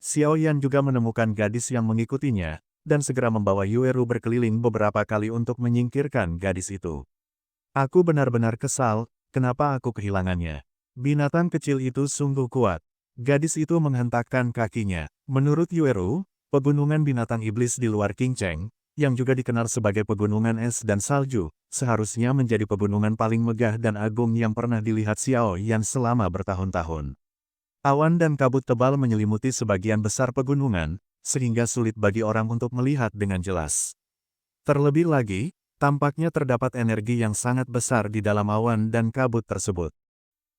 Xiao Yan juga menemukan gadis yang mengikutinya, dan segera membawa Yueru berkeliling beberapa kali untuk menyingkirkan gadis itu. Aku benar-benar kesal, kenapa aku kehilangannya. Binatang kecil itu sungguh kuat. Gadis itu menghentakkan kakinya. Menurut Yueru, pegunungan binatang iblis di luar Qingcheng, yang juga dikenal sebagai pegunungan es dan salju, seharusnya menjadi pegunungan paling megah dan agung yang pernah dilihat Xiao Yan selama bertahun-tahun. Awan dan kabut tebal menyelimuti sebagian besar pegunungan, sehingga sulit bagi orang untuk melihat dengan jelas. Terlebih lagi, tampaknya terdapat energi yang sangat besar di dalam awan dan kabut tersebut.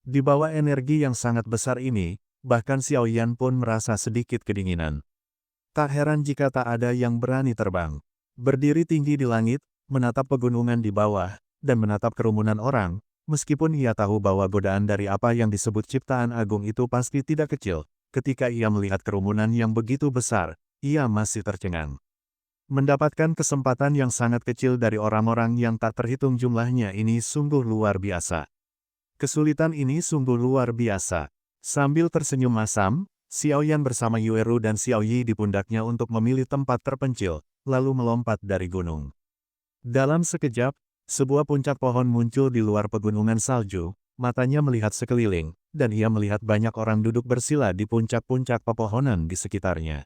Di bawah energi yang sangat besar ini, bahkan Xiao Yan pun merasa sedikit kedinginan. Tak heran jika tak ada yang berani terbang. Berdiri tinggi di langit, menatap pegunungan di bawah, dan menatap kerumunan orang, meskipun ia tahu bahwa godaan dari apa yang disebut ciptaan agung itu pasti tidak kecil, ketika ia melihat kerumunan yang begitu besar, ia masih tercengang. Mendapatkan kesempatan yang sangat kecil dari orang-orang yang tak terhitung jumlahnya ini sungguh luar biasa. Kesulitan ini sungguh luar biasa. Sambil tersenyum masam, Xiao Yan bersama Yueru dan Xiao Yi di pundaknya untuk memilih tempat terpencil, lalu melompat dari gunung. Dalam sekejap, sebuah puncak pohon muncul di luar pegunungan salju, matanya melihat sekeliling, dan ia melihat banyak orang duduk bersila di puncak-puncak pepohonan di sekitarnya.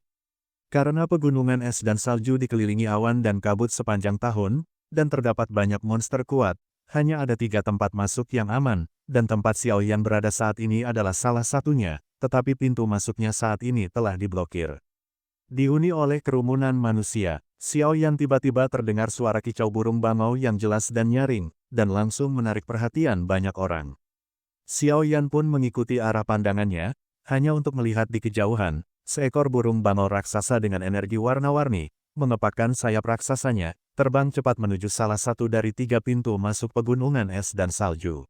Karena pegunungan es dan salju dikelilingi awan dan kabut sepanjang tahun, dan terdapat banyak monster kuat, hanya ada 3 tempat masuk yang aman, dan tempat Xiao Yan berada saat ini adalah salah satunya, tetapi pintu masuknya saat ini telah diblokir. Dihuni oleh kerumunan manusia, Xiao Yan tiba-tiba terdengar suara kicau burung bangau yang jelas dan nyaring, dan langsung menarik perhatian banyak orang. Xiao Yan pun mengikuti arah pandangannya, hanya untuk melihat di kejauhan, seekor burung bangau raksasa dengan energi warna-warni, mengepakkan sayap raksasanya, terbang cepat menuju salah satu dari 3 pintu masuk pegunungan es dan salju.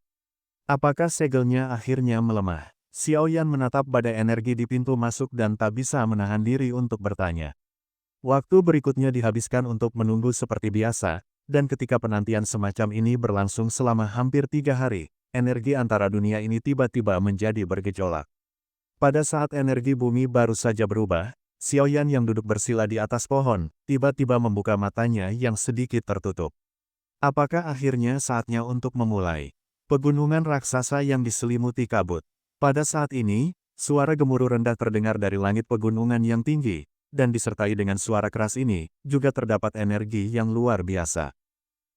Apakah segelnya akhirnya melemah? Xiao Yan menatap badai energi di pintu masuk dan tak bisa menahan diri untuk bertanya. Waktu berikutnya dihabiskan untuk menunggu seperti biasa, dan ketika penantian semacam ini berlangsung selama hampir 3 hari, energi antara dunia ini tiba-tiba menjadi bergejolak. Pada saat energi bumi baru saja berubah, Xiao Yan yang duduk bersila di atas pohon, tiba-tiba membuka matanya yang sedikit tertutup. Apakah akhirnya saatnya untuk memulai? Pegunungan raksasa yang diselimuti kabut. Pada saat ini, suara gemuruh rendah terdengar dari langit pegunungan yang tinggi, dan disertai dengan suara keras ini, juga terdapat energi yang luar biasa.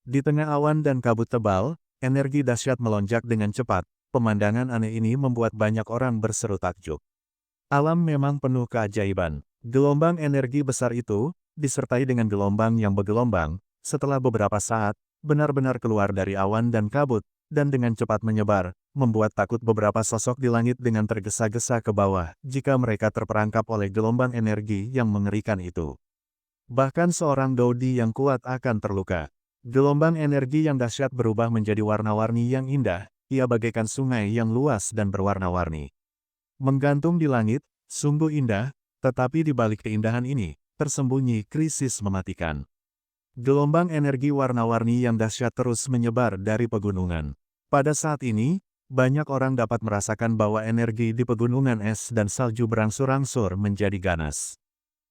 Di tengah awan dan kabut tebal, energi dahsyat melonjak dengan cepat. Pemandangan aneh ini membuat banyak orang berseru takjub. Alam memang penuh keajaiban. Gelombang energi besar itu, disertai dengan gelombang yang bergelombang, setelah beberapa saat, benar-benar keluar dari awan dan kabut, dan dengan cepat menyebar, membuat takut beberapa sosok di langit dengan tergesa-gesa ke bawah, jika mereka terperangkap oleh gelombang energi yang mengerikan itu. Bahkan seorang Dodi yang kuat akan terluka. Gelombang energi yang dahsyat berubah menjadi warna-warni yang indah, ia bagaikan sungai yang luas dan berwarna-warni. Menggantung di langit, sungguh indah, tetapi di balik keindahan ini, tersembunyi krisis mematikan. Gelombang energi warna-warni yang dahsyat terus menyebar dari pegunungan. Pada saat ini, banyak orang dapat merasakan bahwa energi di pegunungan es dan salju berangsur-angsur menjadi ganas.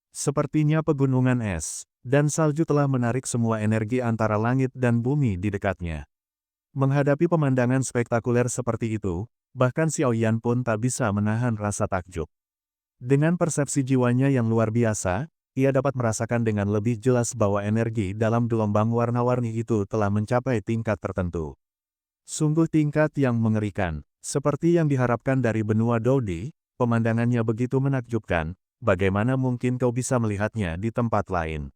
Sepertinya pegunungan es dan salju telah menarik semua energi antara langit dan bumi di dekatnya. Menghadapi pemandangan spektakuler seperti itu, bahkan Xiao Yan pun tak bisa menahan rasa takjub. Dengan persepsi jiwanya yang luar biasa, ia dapat merasakan dengan lebih jelas bahwa energi dalam gelombang warna-warni itu telah mencapai tingkat tertentu. Sungguh tingkat yang mengerikan, seperti yang diharapkan dari benua Dodi, pemandangannya begitu menakjubkan, bagaimana mungkin kau bisa melihatnya di tempat lain?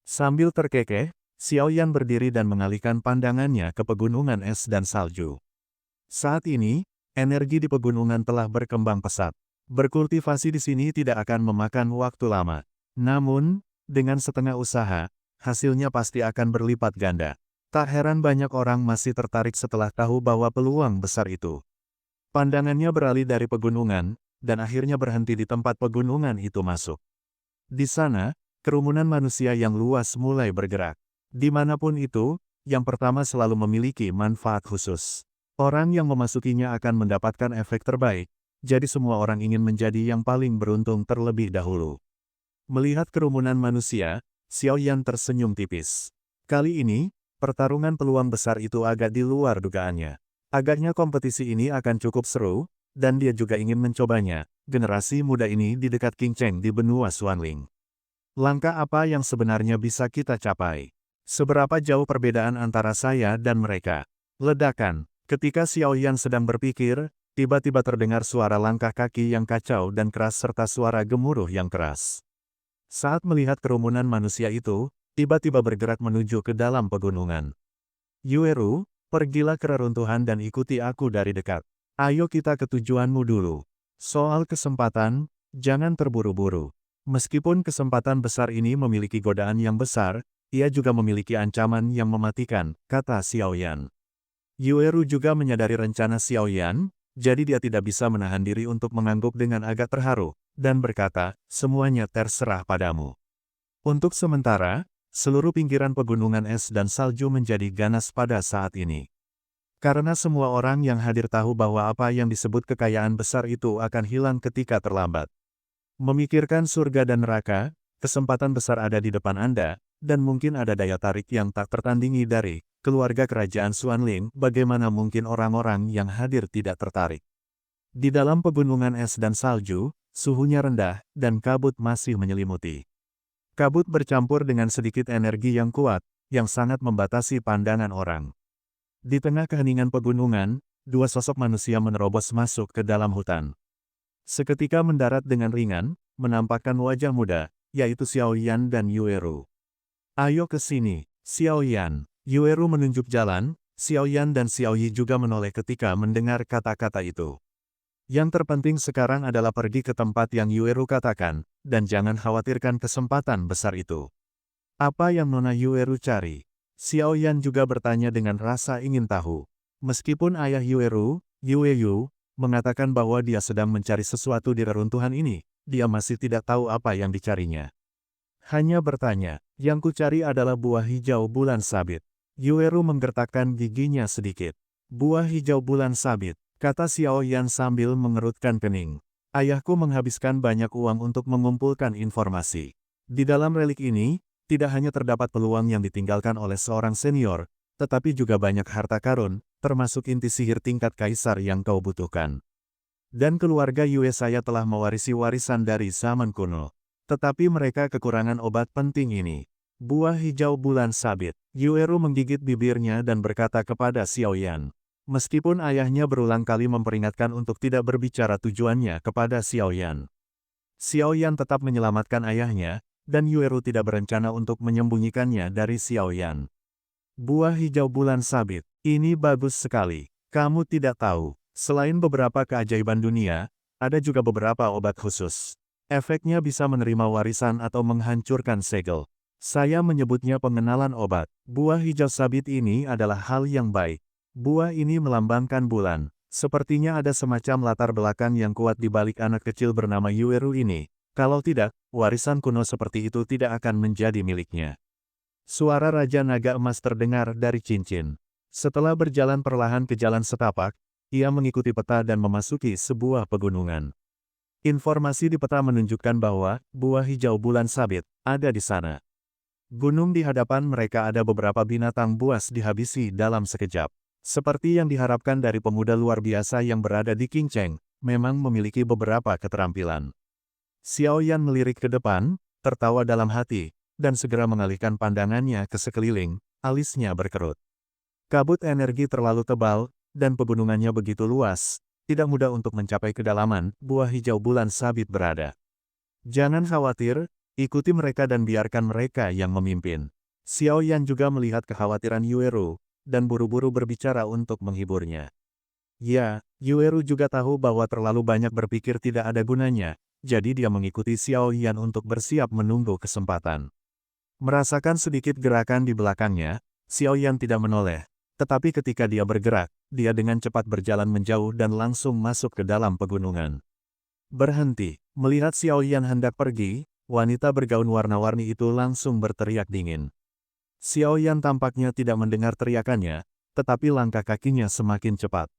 Sambil terkekeh, Xiao Yan berdiri dan mengalihkan pandangannya ke pegunungan es dan salju. Saat ini, energi di pegunungan telah berkembang pesat. Berkultivasi di sini tidak akan memakan waktu lama. Namun, dengan setengah usaha, hasilnya pasti akan berlipat ganda. Tak heran banyak orang masih tertarik setelah tahu bahwa peluang besar itu. Pandangannya beralih dari pegunungan, dan akhirnya berhenti di tempat pegunungan itu masuk. Di sana, kerumunan manusia yang luas mulai bergerak. Dimanapun itu, yang pertama selalu memiliki manfaat khusus. Orang yang memasukinya akan mendapatkan efek terbaik, jadi semua orang ingin menjadi yang paling beruntung terlebih dahulu. Melihat kerumunan manusia, Xiao Yan tersenyum tipis. Kali ini, pertarungan peluang besar itu agak di luar dugaannya. Agaknya kompetisi ini akan cukup seru, dan dia juga ingin mencobanya. Generasi muda ini di dekat King Cheng di benua Xuanling. Langkah apa yang sebenarnya bisa kita capai? Seberapa jauh perbedaan antara saya dan mereka? Ledakan. Ketika Xiao Yan sedang berpikir, tiba-tiba terdengar suara langkah kaki yang kacau dan keras serta suara gemuruh yang keras. Saat melihat kerumunan manusia itu, tiba-tiba bergerak menuju ke dalam pegunungan. Yueru, pergilah ke reruntuhan dan ikuti aku dari dekat. Ayo kita ke tujuanmu dulu. Soal kesempatan, jangan terburu-buru. Meskipun kesempatan besar ini memiliki godaan yang besar, ia juga memiliki ancaman yang mematikan, kata Xiao Yan. Yueru juga menyadari rencana Xiao Yan, jadi dia tidak bisa menahan diri untuk mengangguk dengan agak terharu, dan berkata, semuanya terserah padamu. Untuk sementara, seluruh pinggiran pegunungan es dan salju menjadi ganas pada saat ini. Karena semua orang yang hadir tahu bahwa apa yang disebut kekayaan besar itu akan hilang ketika terlambat. Memikirkan surga dan neraka, kesempatan besar ada di depan Anda, dan mungkin ada daya tarik yang tak tertandingi dari keluarga kerajaan Xuanling. Bagaimana mungkin orang-orang yang hadir tidak tertarik? Di dalam pegunungan es dan salju, suhunya rendah, dan kabut masih menyelimuti. Kabut bercampur dengan sedikit energi yang kuat, yang sangat membatasi pandangan orang. Di tengah keheningan pegunungan, dua sosok manusia menerobos masuk ke dalam hutan. Seketika mendarat dengan ringan, menampakkan wajah muda, yaitu Xiao Yan dan Yueru. Ayo ke sini, Xiao Yan. Yueru menunjuk jalan, Xiao Yan dan Xiao Yi juga menoleh ketika mendengar kata-kata itu. Yang terpenting sekarang adalah pergi ke tempat yang Yueru katakan, dan jangan khawatirkan kesempatan besar itu. Apa yang Nona Yueru cari? Xiao Yan juga bertanya dengan rasa ingin tahu. Meskipun ayah Yueru, Yueyu, mengatakan bahwa dia sedang mencari sesuatu di reruntuhan ini, dia masih tidak tahu apa yang dicarinya. Hanya bertanya, yang kucari adalah buah hijau bulan sabit. Yueru menggertakkan giginya sedikit. Buah hijau bulan sabit, kata Xiao Yan sambil mengerutkan kening. Ayahku menghabiskan banyak uang untuk mengumpulkan informasi. Di dalam relik ini, tidak hanya terdapat peluang yang ditinggalkan oleh seorang senior, tetapi juga banyak harta karun, termasuk inti sihir tingkat kaisar yang kau butuhkan. Dan keluarga Yue saya telah mewarisi warisan dari zaman kuno. Tetapi mereka kekurangan obat penting ini. Buah hijau bulan sabit. Yueru menggigit bibirnya dan berkata kepada Xiao Yan. Meskipun ayahnya berulang kali memperingatkan untuk tidak berbicara tujuannya kepada Xiao Yan. Xiao Yan tetap menyelamatkan ayahnya, dan Yueru tidak berencana untuk menyembunyikannya dari Xiao Yan. Buah hijau bulan sabit, ini bagus sekali. Kamu tidak tahu, selain beberapa keajaiban dunia, ada juga beberapa obat khusus. Efeknya bisa menerima warisan atau menghancurkan segel. Saya menyebutnya pengenalan obat. Buah hijau sabit ini adalah hal yang baik. Buah ini melambangkan bulan. Sepertinya ada semacam latar belakang yang kuat di balik anak kecil bernama Yueru ini. Kalau tidak, warisan kuno seperti itu tidak akan menjadi miliknya. Suara Raja Naga Emas terdengar dari cincin. Setelah berjalan perlahan ke jalan setapak, ia mengikuti peta dan memasuki sebuah pegunungan. Informasi di peta menunjukkan bahwa buah hijau bulan sabit ada di sana. Gunung di hadapan mereka ada beberapa binatang buas dihabisi dalam sekejap. Seperti yang diharapkan dari pemuda luar biasa yang berada di King Cheng, memang memiliki beberapa keterampilan. Xiao Yan melirik ke depan, tertawa dalam hati, dan segera mengalihkan pandangannya ke sekeliling, alisnya berkerut. Kabut energi terlalu tebal, dan pegunungannya begitu luas, tidak mudah untuk mencapai kedalaman buah hijau bulan sabit berada. Jangan khawatir, ikuti mereka dan biarkan mereka yang memimpin. Xiao Yan juga melihat kekhawatiran Yueru, dan buru-buru berbicara untuk menghiburnya. Ya, Yueru juga tahu bahwa terlalu banyak berpikir tidak ada gunanya, jadi dia mengikuti Xiao Yan untuk bersiap menunggu kesempatan. Merasakan sedikit gerakan di belakangnya, Xiao Yan tidak menoleh. Tetapi ketika dia bergerak, dia dengan cepat berjalan menjauh dan langsung masuk ke dalam pegunungan. Berhenti, melihat Xiao Yan hendak pergi, wanita bergaun warna-warni itu langsung berteriak dingin. Xiao Yan tampaknya tidak mendengar teriakannya, tetapi langkah kakinya semakin cepat.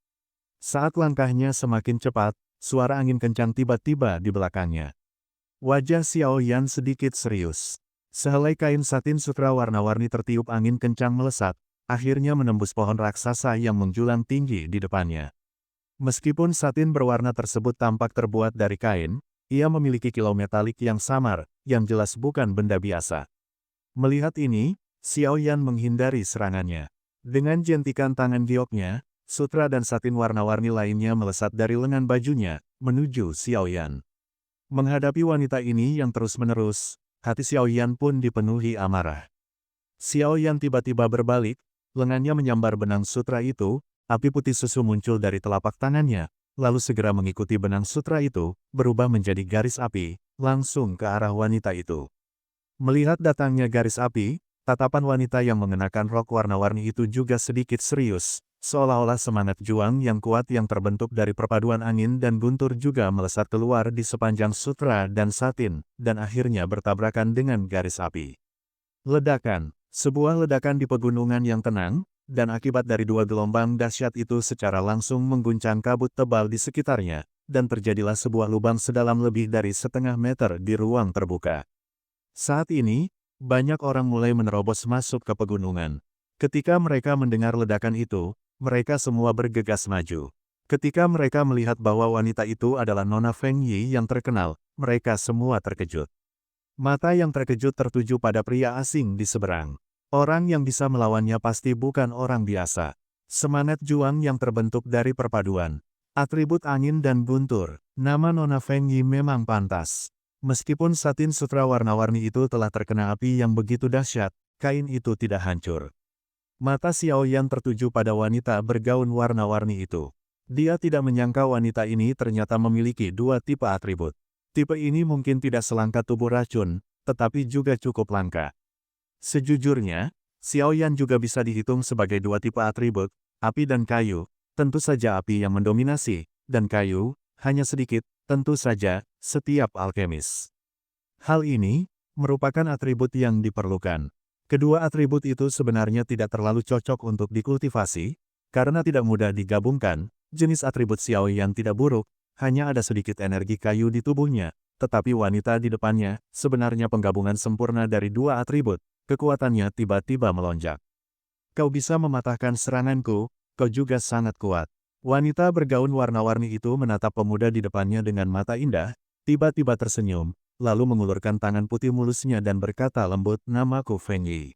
Saat langkahnya semakin cepat, suara angin kencang tiba-tiba di belakangnya. Wajah Xiao Yan sedikit serius. Sehelai kain satin sutra warna-warni tertiup angin kencang melesat, akhirnya menembus pohon raksasa yang menjulang tinggi di depannya. Meskipun satin berwarna tersebut tampak terbuat dari kain, ia memiliki kilau metalik yang samar, yang jelas bukan benda biasa. Melihat ini, Xiao Yan menghindari serangannya. Dengan jentikan tangan gioknya, sutra dan satin warna-warni lainnya melesat dari lengan bajunya, menuju Xiao Yan. Menghadapi wanita ini yang terus-menerus, hati Xiao Yan pun dipenuhi amarah. Xiao Yan tiba-tiba berbalik, lengannya menyambar benang sutra itu, api putih susu muncul dari telapak tangannya, lalu segera mengikuti benang sutra itu, berubah menjadi garis api, langsung ke arah wanita itu. Melihat datangnya garis api, tatapan wanita yang mengenakan rok warna-warni itu juga sedikit serius, seolah-olah semangat juang yang kuat yang terbentuk dari perpaduan angin dan guntur juga melesat keluar di sepanjang sutra dan satin, dan akhirnya bertabrakan dengan garis api. Ledakan, sebuah ledakan di pegunungan yang tenang, dan akibat dari dua gelombang dahsyat itu secara langsung mengguncang kabut tebal di sekitarnya, dan terjadilah sebuah lubang sedalam lebih dari setengah meter di ruang terbuka. Saat ini, banyak orang mulai menerobos masuk ke pegunungan. Ketika mereka mendengar ledakan itu, mereka semua bergegas maju. Ketika mereka melihat bahwa wanita itu adalah Nona Feng Yi yang terkenal, mereka semua terkejut. Mata yang terkejut tertuju pada pria asing di seberang. Orang yang bisa melawannya pasti bukan orang biasa. Semangat juang yang terbentuk dari perpaduan atribut angin dan guntur. Nama Nona Feng Yi memang pantas. Meskipun satin sutra warna-warni itu telah terkena api yang begitu dahsyat, kain itu tidak hancur. Mata Xiao Yan tertuju pada wanita bergaun warna-warni itu. Dia tidak menyangka wanita ini ternyata memiliki dua tipe atribut. Tipe ini mungkin tidak selangka tubuh racun, tetapi juga cukup langka. Sejujurnya, Xiao Yan juga bisa dihitung sebagai dua tipe atribut, api dan kayu. Tentu saja api yang mendominasi, dan kayu, hanya sedikit, tentu saja, setiap alkemis. Hal ini, merupakan atribut yang diperlukan. Kedua atribut itu sebenarnya tidak terlalu cocok untuk dikultivasi, karena tidak mudah digabungkan. Jenis atribut Xiao Yan tidak buruk, hanya ada sedikit energi kayu di tubuhnya, tetapi wanita di depannya, sebenarnya penggabungan sempurna dari dua atribut, kekuatannya tiba-tiba melonjak. Kau bisa mematahkan seranganku, kau juga sangat kuat. Wanita bergaun warna-warni itu menatap pemuda di depannya dengan mata indah, tiba-tiba tersenyum, lalu mengulurkan tangan putih mulusnya dan berkata lembut, "Namaku Feng Yi."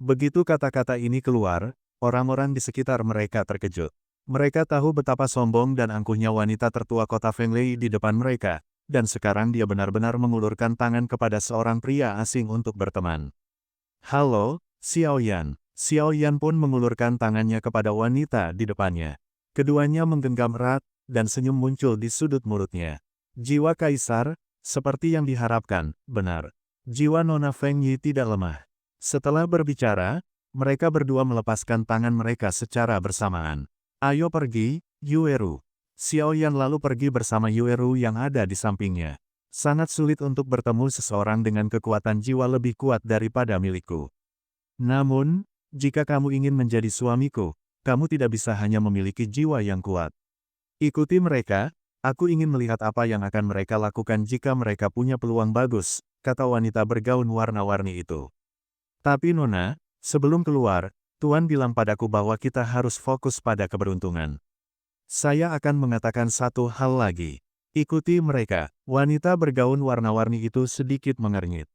Begitu kata-kata ini keluar, orang-orang di sekitar mereka terkejut. Mereka tahu betapa sombong dan angkuhnya wanita tertua kota Feng Lei di depan mereka, dan sekarang dia benar-benar mengulurkan tangan kepada seorang pria asing untuk berteman. "Halo, Xiao Yan." Xiao Yan pun mengulurkan tangannya kepada wanita di depannya. Keduanya menggenggam erat, dan senyum muncul di sudut mulutnya. Jiwa kaisar, seperti yang diharapkan, benar. Jiwa Nona Feng Yi tidak lemah. Setelah berbicara, mereka berdua melepaskan tangan mereka secara bersamaan. "Ayo pergi, Yueru." Xiao Yan lalu pergi bersama Yueru yang ada di sampingnya. Sangat sulit untuk bertemu seseorang dengan kekuatan jiwa lebih kuat daripada milikku. Namun, jika kamu ingin menjadi suamiku, kamu tidak bisa hanya memiliki jiwa yang kuat. Ikuti mereka, aku ingin melihat apa yang akan mereka lakukan jika mereka punya peluang bagus, kata wanita bergaun warna-warni itu. Tapi Nona, sebelum keluar, Tuan bilang padaku bahwa kita harus fokus pada keberuntungan. Saya akan mengatakan satu hal lagi. Ikuti mereka. Wanita bergaun warna-warni itu sedikit mengernyit.